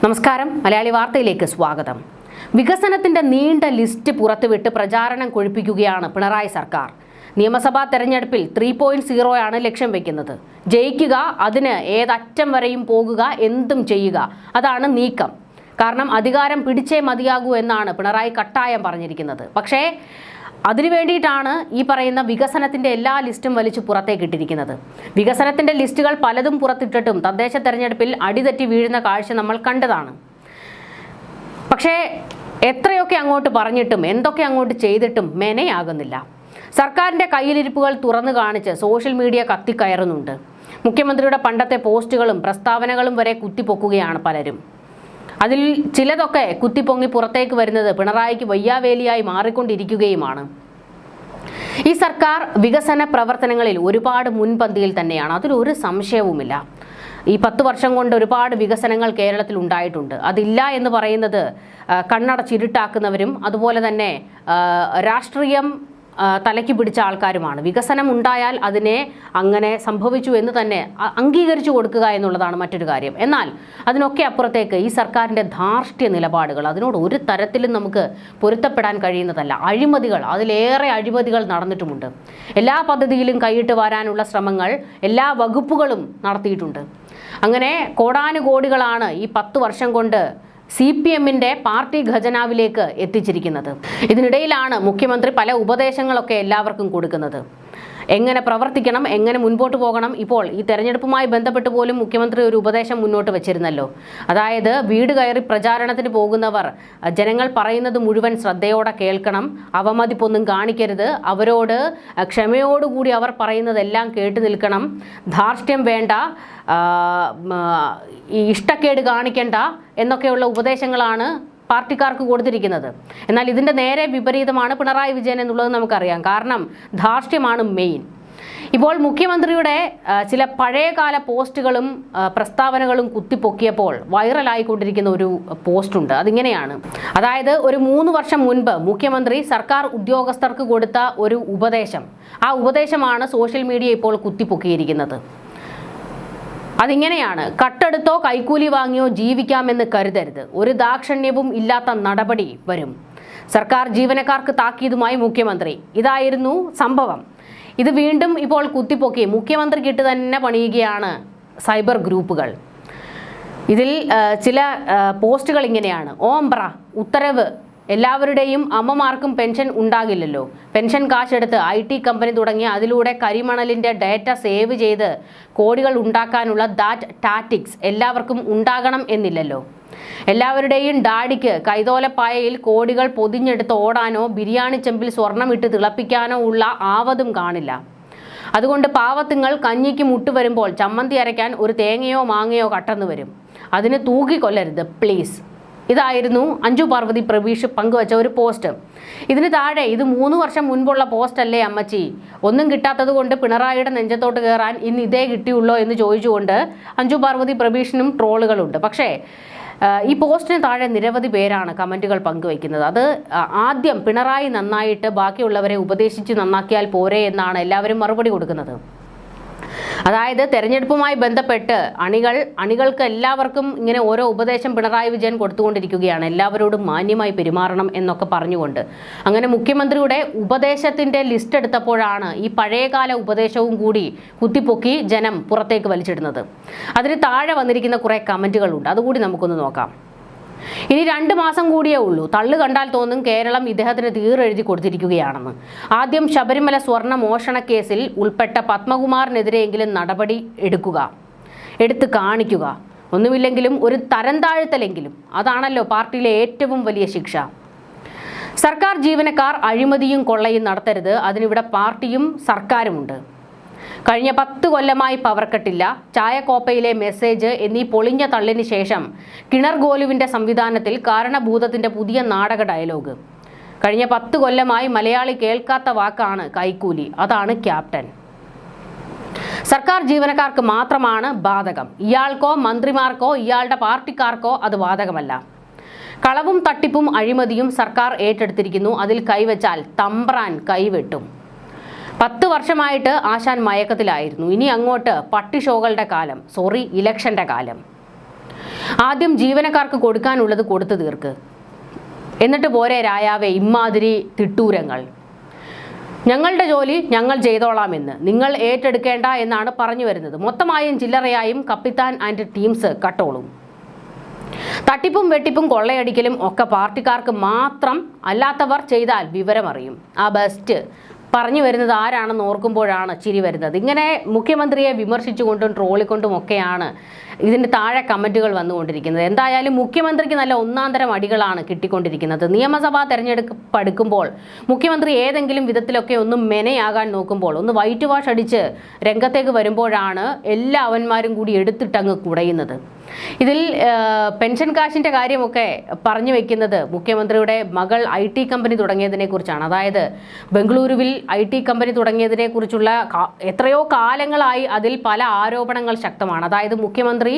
നമസ്കാരം, മലയാളി വാർത്തയിലേക്ക് സ്വാഗതം. വികസനത്തിന്റെ നീണ്ട ലിസ്റ്റ് പുറത്തുവിട്ട് പ്രചാരണം കൊഴുപ്പിക്കുകയാണ് പിണറായി സർക്കാർ. നിയമസഭാ തെരഞ്ഞെടുപ്പിൽ 3.0 ആണ് ലക്ഷ്യം വെക്കുന്നത്. ജയിക്കുക, അതിന് ഏതറ്റം വരെയും പോകുക, എന്തും ചെയ്യുക, അതാണ് നീക്കം. കാരണം അധികാരം പിടിച്ചേ മതിയാകൂ എന്നാണ് പിണറായി കട്ടായം പറഞ്ഞിരിക്കുന്നത്. പക്ഷേ അതിനു വേണ്ടിയിട്ടാണ് ഈ പറയുന്ന വികസനത്തിന്റെ എല്ലാ ലിസ്റ്റും വലിച്ചു പുറത്തേക്കിട്ടിരിക്കുന്നത്. വികസനത്തിന്റെ ലിസ്റ്റുകൾ പലതും പുറത്തിട്ടിട്ടും തദ്ദേശ തെരഞ്ഞെടുപ്പിൽ അടിതെറ്റി വീഴുന്ന കാഴ്ച നമ്മൾ കണ്ടതാണ്. പക്ഷേ എത്രയൊക്കെ അങ്ങോട്ട് പറഞ്ഞിട്ടും എന്തൊക്കെ അങ്ങോട്ട് ചെയ്തിട്ടും മെനയാകുന്നില്ല. സർക്കാരിന്റെ കയ്യിലിരിപ്പുകൾ തുറന്നു കാണിച്ച് സോഷ്യൽ മീഡിയ കത്തിക്കയറുന്നുണ്ട്. മുഖ്യമന്ത്രിയുടെ പണ്ടത്തെ പോസ്റ്റുകളും പ്രസ്താവനകളും വരെ കുത്തിപ്പൊക്കുകയാണ് പലരും. അതിൽ ചിലതൊക്കെ കുത്തിപ്പൊങ്ങി പുറത്തേക്ക് വരുന്നത് പിണറായിക്ക് വയ്യാവേലിയായി മാറിക്കൊണ്ടിരിക്കുകയുമാണ്. ഈ സർക്കാർ വികസന പ്രവർത്തനങ്ങളിൽ ഒരുപാട് മുൻപന്തിയിൽ തന്നെയാണ്, അതിലൊരു സംശയവുമില്ല. ഈ 10 വർഷം കൊണ്ട് ഒരുപാട് വികസനങ്ങൾ കേരളത്തിൽ ഉണ്ടായിട്ടുണ്ട്. അതില്ല എന്ന് പറയുന്നത് കണ്ണടച്ചിരുട്ടാക്കുന്നവരും അതുപോലെ തന്നെ രാഷ്ട്രീയം തലയ്ക്ക് പിടിച്ച ആൾക്കാരുമാണ്. വികസനം ഉണ്ടായാൽ അതിനെ അങ്ങനെ സംഭവിച്ചു എന്ന് തന്നെ അംഗീകരിച്ചു കൊടുക്കുക എന്നുള്ളതാണ് മറ്റൊരു കാര്യം. എന്നാൽ അതിനൊക്കെ അപ്പുറത്തേക്ക് ഈ സർക്കാരിൻ്റെ ധാർഷ്ട്യ നിലപാടുകൾ, അതിനോട് ഒരു തരത്തിലും നമുക്ക് പൊരുത്തപ്പെടാൻ കഴിയുന്നതല്ല. അഴിമതികൾ, അതിലേറെ അഴിമതികൾ നടന്നിട്ടുമുണ്ട്. എല്ലാ പദ്ധതിയിലും കൈയിട്ട് വരാനുള്ള ശ്രമങ്ങൾ എല്ലാ വകുപ്പുകളും നടത്തിയിട്ടുണ്ട്. അങ്ങനെ കോടാനുകോടികളാണ് ഈ 10 വർഷം കൊണ്ട് CPMന്റെ പാർട്ടി ഖജനാവിലേക്ക് എത്തിച്ചിരിക്കുന്നത്. ഇതിനിടയിലാണ് മുഖ്യമന്ത്രി പല ഉപദേശങ്ങളൊക്കെ എല്ലാവർക്കും കൊടുക്കുന്നത്. എങ്ങനെ പ്രവർത്തിക്കണം, എങ്ങനെ മുൻപോട്ട് പോകണം. ഇപ്പോൾ ഈ തെരഞ്ഞെടുപ്പുമായി ബന്ധപ്പെട്ട് പോലും മുഖ്യമന്ത്രി ഒരു ഉപദേശം മുന്നോട്ട് വെച്ചിരുന്നല്ലോ. അതായത് വീട് കയറി പ്രചാരണത്തിന് പോകുന്നവർ ജനങ്ങൾ പറയുന്നത് മുഴുവൻ ശ്രദ്ധയോടെ കേൾക്കണം, അവമതിപ്പൊന്നും കാണിക്കരുത്, അവരോട് ക്ഷമയോടുകൂടി അവർ പറയുന്നതെല്ലാം കേട്ടു നിൽക്കണം, ധാർഷ്ട്യം വേണ്ട, ഇഷ്ടക്കേട് കാണിക്കേണ്ട എന്നൊക്കെയുള്ള ഉപദേശങ്ങളാണ് പാർട്ടിക്കാർക്ക് കൊടുത്തിരിക്കുന്നത്. എന്നാൽ ഇതിൻ്റെ നേരെ വിപരീതമാണ് പിണറായി വിജയൻ എന്നുള്ളത് നമുക്കറിയാം. കാരണം ധാർഷ്ട്യമാണ് മെയിൻ. ഇപ്പോൾ മുഖ്യമന്ത്രിയുടെ ചില പഴയകാല പോസ്റ്റുകളും പ്രസ്താവനകളും കുത്തിപ്പൊക്കിയപ്പോൾ വൈറലായിക്കൊണ്ടിരിക്കുന്ന ഒരു പോസ്റ്റുണ്ട്. അതിങ്ങനെയാണ്. അതായത് ഒരു 3 വർഷം മുൻപ് മുഖ്യമന്ത്രി സർക്കാർ ഉദ്യോഗസ്ഥർക്ക് കൊടുത്ത ഒരു ഉപദേശം, ആ ഉപദേശമാണ് സോഷ്യൽ മീഡിയ ഇപ്പോൾ കുത്തിപ്പൊക്കിയിരിക്കുന്നത്. അതിങ്ങനെയാണ്: കട്ടെടുത്തോ കൈക്കൂലി വാങ്ങിയോ ജീവിക്കാമെന്ന് കരുതരുത്, ഒരു ദാക്ഷിണ്യവും ഇല്ലാത്ത നടപടി വരും. സർക്കാർ ജീവനക്കാർക്ക് താക്കീതുമായി മുഖ്യമന്ത്രി. ഇതായിരുന്നു സംഭവം. ഇത് വീണ്ടും ഇപ്പോൾ കുത്തിപ്പൊക്കി മുഖ്യമന്ത്രിക്കിട്ട് തന്നെ പണിയുകയാണ് സൈബർ ഗ്രൂപ്പുകൾ. ഇതിൽ ചില പോസ്റ്റുകൾ ഇങ്ങനെയാണ്: ഓംബ്ര ഉത്തരവ്, എല്ലാവരുടെയും അമ്മമാർക്കും പെൻഷൻ ഉണ്ടാകില്ലല്ലോ, പെൻഷൻ കാശെടുത്ത് IT കമ്പനി തുടങ്ങി അതിലൂടെ കരിമണലിൻ്റെ ഡേറ്റ സേവ് ചെയ്ത് കോടികൾ ഉണ്ടാക്കാനുള്ള ദാറ്റ് ടാറ്റിക്സ് എല്ലാവർക്കും ഉണ്ടാകണം എന്നില്ലല്ലോ, എല്ലാവരുടെയും ഡാഡിക്ക് കൈതോലപ്പായയിൽ കോടികൾ പൊതിഞ്ഞെടുത്ത് ഓടാനോ ബിരിയാണി ചെമ്പിൽ സ്വർണ്ണമിട്ട് തിളപ്പിക്കാനോ ഉള്ള ആവതും കാണില്ല, അതുകൊണ്ട് പാവത്തുങ്ങൾ കഞ്ഞിക്ക് മുട്ടുവരുമ്പോൾ ചമ്മന്തി അരയ്ക്കാൻ ഒരു തേങ്ങയോ മാങ്ങയോ കട്ടെന്ന് വരും, അതിന് തൂക്കിക്കൊല്ലരുത് പ്ലീസ്. ഇതായിരുന്നു അഞ്ജു പാർവതി പ്രവീഷ് പങ്കുവച്ച ഒരു പോസ്റ്റ്. ഇതിന് താഴെ: ഇത് 3 വർഷം മുൻപുള്ള പോസ്റ്റ് അല്ലേ അമ്മച്ചി, ഒന്നും കിട്ടാത്തത് കൊണ്ട് പിണറായിയുടെ നെഞ്ചത്തോട്ട് കയറാൻ ഇന്ന് ഇതേ കിട്ടിയുള്ളോ എന്ന് ചോദിച്ചുകൊണ്ട് അഞ്ജു പാർവതി പ്രവീഷിനും ട്രോളുകളുണ്ട്. പക്ഷേ ഈ പോസ്റ്റിന് താഴെ നിരവധി പേരാണ് കമൻറ്റുകൾ പങ്കുവയ്ക്കുന്നത്. അത് ആദ്യം പിണറായി നന്നായിട്ട് ബാക്കിയുള്ളവരെ ഉപദേശിച്ച് നന്നാക്കിയാൽ പോരെ എന്നാണ് എല്ലാവരും മറുപടി കൊടുക്കുന്നത്. അതായത് തെരഞ്ഞെടുപ്പുമായി ബന്ധപ്പെട്ട് അണികൾക്ക് എല്ലാവർക്കും ഇങ്ങനെ ഓരോ ഉപദേശം പിണറായി വിജയൻ കൊടുത്തുകൊണ്ടിരിക്കുകയാണ്. എല്ലാവരോടും മാന്യമായി പെരുമാറണം എന്നൊക്കെ പറഞ്ഞുകൊണ്ട്. അങ്ങനെ മുഖ്യമന്ത്രിയുടെ ഉപദേശത്തിൻ്റെ ലിസ്റ്റ് എടുത്തപ്പോഴാണ് ഈ പഴയകാല ഉപദേശവും കൂടി കുത്തിപ്പൊക്കി ജനം പുറത്തേക്ക് വലിച്ചിടുന്നത്. അതിന് താഴെ വന്നിരിക്കുന്ന കുറേ കമൻറ്റുകളുണ്ട്, അതുകൂടി നമുക്കൊന്ന് നോക്കാം. ഇനി 2 മാസം കൂടിയേ ഉള്ളൂ, തള്ളു കണ്ടാൽ തോന്നും കേരളം ഇദ്ദേഹത്തിന് തീരെഴുതി കൊടുത്തിരിക്കുകയാണെന്ന്. ആദ്യം ശബരിമല സ്വർണ്ണ മോഷണ കേസിൽ ഉൾപ്പെട്ട പത്മകുമാറിനെതിരെയെങ്കിലും നടപടി എടുത്ത് കാണിക്കുക, ഒന്നുമില്ലെങ്കിലും ഒരു തരം താഴ്ത്തലെങ്കിലും. അതാണല്ലോ പാർട്ടിയിലെ ഏറ്റവും വലിയ ശിക്ഷ. സർക്കാർ ജീവനക്കാർ അഴിമതിയും കൊള്ളയും നടത്തരുത്, അതിനിവിടെ പാർട്ടിയും സർക്കാരുമുണ്ട്. കഴിഞ്ഞ 10 കൊല്ലമായി പവർക്കട്ടില്ല, ചായക്കോപ്പയിലെ മെസ്സേജ് എന്നീ പൊളിഞ്ഞ തള്ളിന് ശേഷം കിണർ ഗോലുവിൻ്റെ സംവിധാനത്തിൽ കാരണഭൂതത്തിൻ്റെ പുതിയ നാടക ഡയലോഗ്. കഴിഞ്ഞ 10 കൊല്ലമായി മലയാളി കേൾക്കാത്ത വാക്കാണ് കൈക്കൂലി, അതാണ് ക്യാപ്റ്റൻ. സർക്കാർ ജീവനക്കാർക്ക് മാത്രമാണ് ബാധകം, ഇയാൾക്കോ മന്ത്രിമാർക്കോ ഇയാളുടെ പാർട്ടിക്കാർക്കോ അത് ബാധകമല്ല. കളവും തട്ടിപ്പും അഴിമതിയും സർക്കാർ ഏറ്റെടുത്തിരിക്കുന്നു, അതിൽ കൈവച്ചാൽ തമ്പ്രാൻ കൈവെട്ടും. 10 വർഷമായിട്ട് ആശാൻ മയക്കത്തിലായിരുന്നു. ഇനി അങ്ങോട്ട് പട്ടി ഷോകളുടെ കാലം, ഇലക്ഷൻ്റെ കാലം. ആദ്യം ജീവനക്കാർക്ക് കൊടുക്കാനുള്ളത് കൊടുത്തു തീർക്ക്, എന്നിട്ട് പോരെ രായാവേ ഇമ്മാതിരി തിട്ടൂരങ്ങൾ. ഞങ്ങളുടെ ജോലി ഞങ്ങൾ ചെയ്തോളാമെന്ന് നിങ്ങൾ ഏറ്റെടുക്കേണ്ട എന്നാണ് പറഞ്ഞു വരുന്നത്. മൊത്തമായും ചില്ലറയായും കപ്പിത്താൻ ആൻഡ് ടീംസ് കട്ടോളും. തട്ടിപ്പും വെട്ടിപ്പും കൊള്ളയടിക്കലും ഒക്കെ പാർട്ടിക്കാർക്ക് മാത്രം, അല്ലാത്തവർ ചെയ്താൽ വിവരമറിയും. ആ ബെസ്റ്റ് പറഞ്ഞു വരുന്നത് ആരാണെന്ന് ഓർക്കുമ്പോഴാണ് ചിരി വരുന്നത്. ഇങ്ങനെ മുഖ്യമന്ത്രിയെ വിമർശിച്ചുകൊണ്ടും ട്രോളിക്കൊണ്ടും ഒക്കെയാണ് ഇതിന് താഴെ കമൻറ്റുകൾ വന്നുകൊണ്ടിരിക്കുന്നത്. എന്തായാലും മുഖ്യമന്ത്രിക്ക് നല്ല ഒന്നാന്തരം അടികളാണ് കിട്ടിക്കൊണ്ടിരിക്കുന്നത്. നിയമസഭാ തെരഞ്ഞെടുപ്പ് അടുക്കുമ്പോൾ മുഖ്യമന്ത്രി ഏതെങ്കിലും വിധത്തിലൊക്കെ ഒന്ന് മെനയാകാൻ നോക്കുമ്പോൾ, ഒന്ന് വൈറ്റ് വാഷ് അടിച്ച് രംഗത്തേക്ക് വരുമ്പോഴാണ് എല്ലാ അവന്മാരും കൂടി എടുത്തിട്ടങ്ങ് കുടയുന്നത്. ഇതിൽ പെൻഷൻ കാശിൻ്റെ കാര്യമൊക്കെ പറഞ്ഞു വെക്കുന്നത് മുഖ്യമന്ത്രിയുടെ മകൾ IT കമ്പനി തുടങ്ങിയതിനെ കുറിച്ചാണ്. അതായത് ബംഗളൂരുവിൽ IT കമ്പനി തുടങ്ങിയതിനെ കുറിച്ചുള്ള എത്രയോ കാലങ്ങളായി അതിൽ പല ആരോപണങ്ങൾ ശക്തമാണ്. അതായത് മുഖ്യമന്ത്രി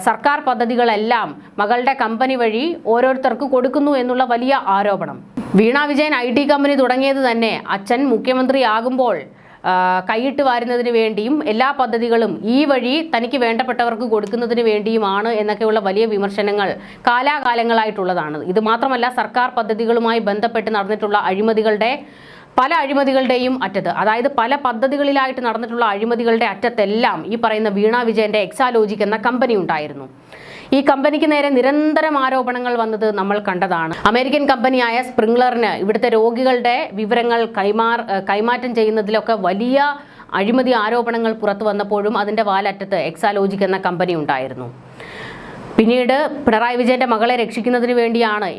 സർക്കാർ പദ്ധതികളെല്ലാം മകളുടെ കമ്പനി വഴി ഓരോരുത്തർക്ക് കൊടുക്കുന്നു എന്നുള്ള വലിയ ആരോപണം. വീണ വിജയൻ IT കമ്പനി തുടങ്ങിയത് തന്നെ അച്ഛൻ മുഖ്യമന്ത്രി ആകുമ്പോൾ കൈയിട്ട് വാരുന്നതിന് വേണ്ടിയും എല്ലാ പദ്ധതികളും ഈ വഴി തനിക്ക് വേണ്ടപ്പെട്ടവർക്ക് കൊടുക്കുന്നതിന് വേണ്ടിയുമാണ് എന്നൊക്കെയുള്ള വലിയ വിമർശനങ്ങൾ കാലാകാലങ്ങളായിട്ടുള്ളതാണ്. ഇത് മാത്രമല്ല, സർക്കാർ പദ്ധതികളുമായി ബന്ധപ്പെട്ട് നടന്നിട്ടുള്ള പല അഴിമതികളുടെയും അറ്റത്ത്, അതായത് പല പദ്ധതികളിലായിട്ട് നടന്നിട്ടുള്ള അഴിമതികളുടെ അറ്റത്തെല്ലാം ഈ പറയുന്ന വീണ വിജയന്റെ എക്സാലോജിക് എന്ന കമ്പനി ഉണ്ടായിരുന്നു. ഈ കമ്പനിക്ക് നേരെ നിരന്തരം ആരോപണങ്ങൾ വന്നത് നമ്മൾ കണ്ടതാണ്. അമേരിക്കൻ കമ്പനിയായ സ്പ്രിംഗ്ലറിന് ഇവിടുത്തെ രോഗികളുടെ വിവരങ്ങൾ കൈമാറ്റം ചെയ്യുന്നതിലൊക്കെ വലിയ അഴിമതി ആരോപണങ്ങൾ പുറത്തു വന്നപ്പോഴും അതിൻ്റെ വാലറ്റത്ത് എക്സാലോജിക് എന്ന കമ്പനി ഉണ്ടായിരുന്നു. പിന്നീട് പിണറായി വിജയന്റെ മകളെ രക്ഷിക്കുന്നതിന് വേണ്ടിയാണ്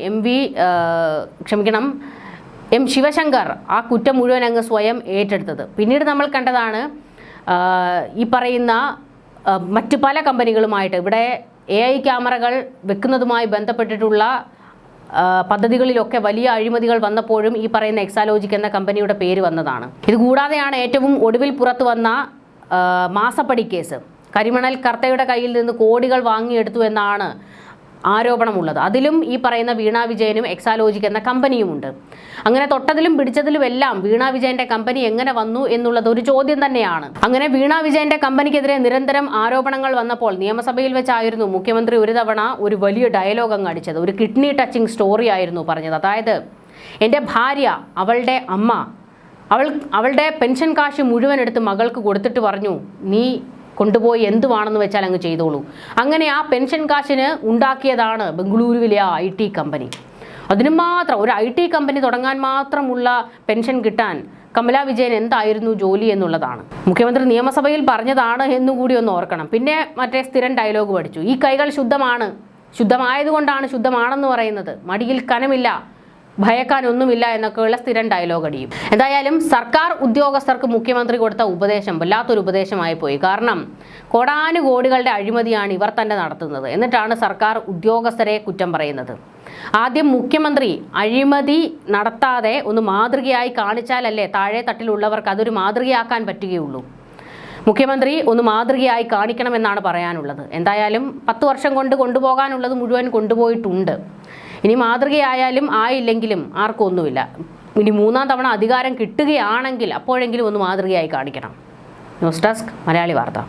എം ശിവശങ്കർ ആ കുറ്റം മുഴുവൻ അങ്ങ് സ്വയം ഏറ്റെടുത്തത്. പിന്നീട് നമ്മൾ കണ്ടതാണ് ഈ പറയുന്ന മറ്റു പല കമ്പനികളുമായിട്ട് ഇവിടെ AI ക്യാമറകൾ വെക്കുന്നതുമായി ബന്ധപ്പെട്ടിട്ടുള്ള പദ്ധതികളിലൊക്കെ വലിയ അഴിമതികൾ വന്നപ്പോഴും ഈ പറയുന്ന എക്സാലോജിക് എന്ന കമ്പനിയുടെ പേര് വന്നതാണ്. ഇതുകൂടാതെയാണ് ഏറ്റവും ഒടുവിൽ പുറത്തു വന്ന മാസപ്പടി കേസ്. കരിമണൽ കർത്തയുടെ കയ്യിൽ നിന്ന് കോടികൾ വാങ്ങിയെടുത്തു എന്നാണ് ആരോപണമുള്ളത്. അതിലും ഈ പറയുന്ന വീണ വിജയനും എക്സാലോജിക് എന്ന കമ്പനിയുമുണ്ട്. അങ്ങനെ തൊട്ടതിലും പിടിച്ചതിലും എല്ലാം വീണ വിജയന്റെ കമ്പനി എങ്ങനെ വന്നു എന്നുള്ളത് ഒരു ചോദ്യം തന്നെയാണ്. അങ്ങനെ വീണ വിജയന്റെ കമ്പനിക്കെതിരെ നിരന്തരം ആരോപണങ്ങൾ വന്നപ്പോൾ നിയമസഭയിൽ വെച്ചായിരുന്നു മുഖ്യമന്ത്രി ഒരു തവണ ഒരു വലിയ ഡയലോഗ് അങ്ങ് അടിച്ചത്. ഒരു കിഡ്നി ടച്ചിങ് സ്റ്റോറി ആയിരുന്നു പറഞ്ഞത്. അതായത്, എൻ്റെ ഭാര്യ, അവളുടെ അമ്മ, അവളുടെ പെൻഷൻ കാശ് മുഴുവൻ എടുത്ത് മകൾക്ക് കൊടുത്തിട്ട് പറഞ്ഞു, നീ കൊണ്ടുപോയി എന്തുവാണെന്ന് വെച്ചാൽ അങ്ങ് ചെയ്തോളൂ. അങ്ങനെ ആ പെൻഷൻ കാശിന് ഉണ്ടാക്കിയതാണ് ബംഗളൂരുവിലെ ആ IT കമ്പനി. അതിന് മാത്രം ഒരു IT കമ്പനി തുടങ്ങാൻ മാത്രമുള്ള പെൻഷൻ കിട്ടാൻ കമലാ വിജയൻ എന്തായിരുന്നു ജോലി എന്നുള്ളതാണ് മുഖ്യമന്ത്രി നിയമസഭയിൽ പറഞ്ഞതാണ് എന്നുകൂടി ഒന്ന് ഓർക്കണം. പിന്നെ മറ്റേ സ്ഥിരം ഡയലോഗ് പഠിച്ചു, ഈ കൈകൾ ശുദ്ധമാണ്, ശുദ്ധമായതുകൊണ്ടാണ് ശുദ്ധമാണെന്ന് പറയുന്നത്, മടിയിൽ കനമില്ല, ഭയക്കാനൊന്നുമില്ല എന്നൊക്കെയുള്ള സ്ഥിരം ഡയലോഗ് അടിയും. എന്തായാലും സർക്കാർ ഉദ്യോഗസ്ഥർക്ക് മുഖ്യമന്ത്രി കൊടുത്ത ഉപദേശം വല്ലാത്തൊരു ഉപദേശമായി പോയി. കാരണം കോടാനുകോടികളുടെ അഴിമതിയാണ് ഇവർ തന്നെ നടത്തുന്നത്. എന്നിട്ടാണ് സർക്കാർ ഉദ്യോഗസ്ഥരെ കുറ്റം പറയുന്നത്. ആദ്യം മുഖ്യമന്ത്രി അഴിമതി നടത്താതെ ഒന്ന് മാതൃകയായി കാണിച്ചാലല്ലേ താഴെ തട്ടിലുള്ളവർക്ക് അതൊരു മാതൃകയാക്കാൻ പറ്റുകയുള്ളൂ. മുഖ്യമന്ത്രി ഒന്ന് മാതൃകയായി കാണിക്കണമെന്നാണ് പറയാനുള്ളത്. എന്തായാലും 10 വർഷം കൊണ്ട് കൊണ്ടുപോകാനുള്ളത് മുഴുവൻ കൊണ്ടുപോയിട്ടുണ്ട്. ഇനി മാതൃകയായാലും ആയില്ലെങ്കിലും ആർക്കും ഒന്നുമില്ല. ഇനി 3ാം തവണ അധികാരം കിട്ടുകയാണെങ്കിൽ അപ്പോഴെങ്കിലും ഒന്ന് മാതൃകയായി കാണിക്കണം. ന്യൂസ് ഡെസ്ക് മലയാളി വാർത്ത.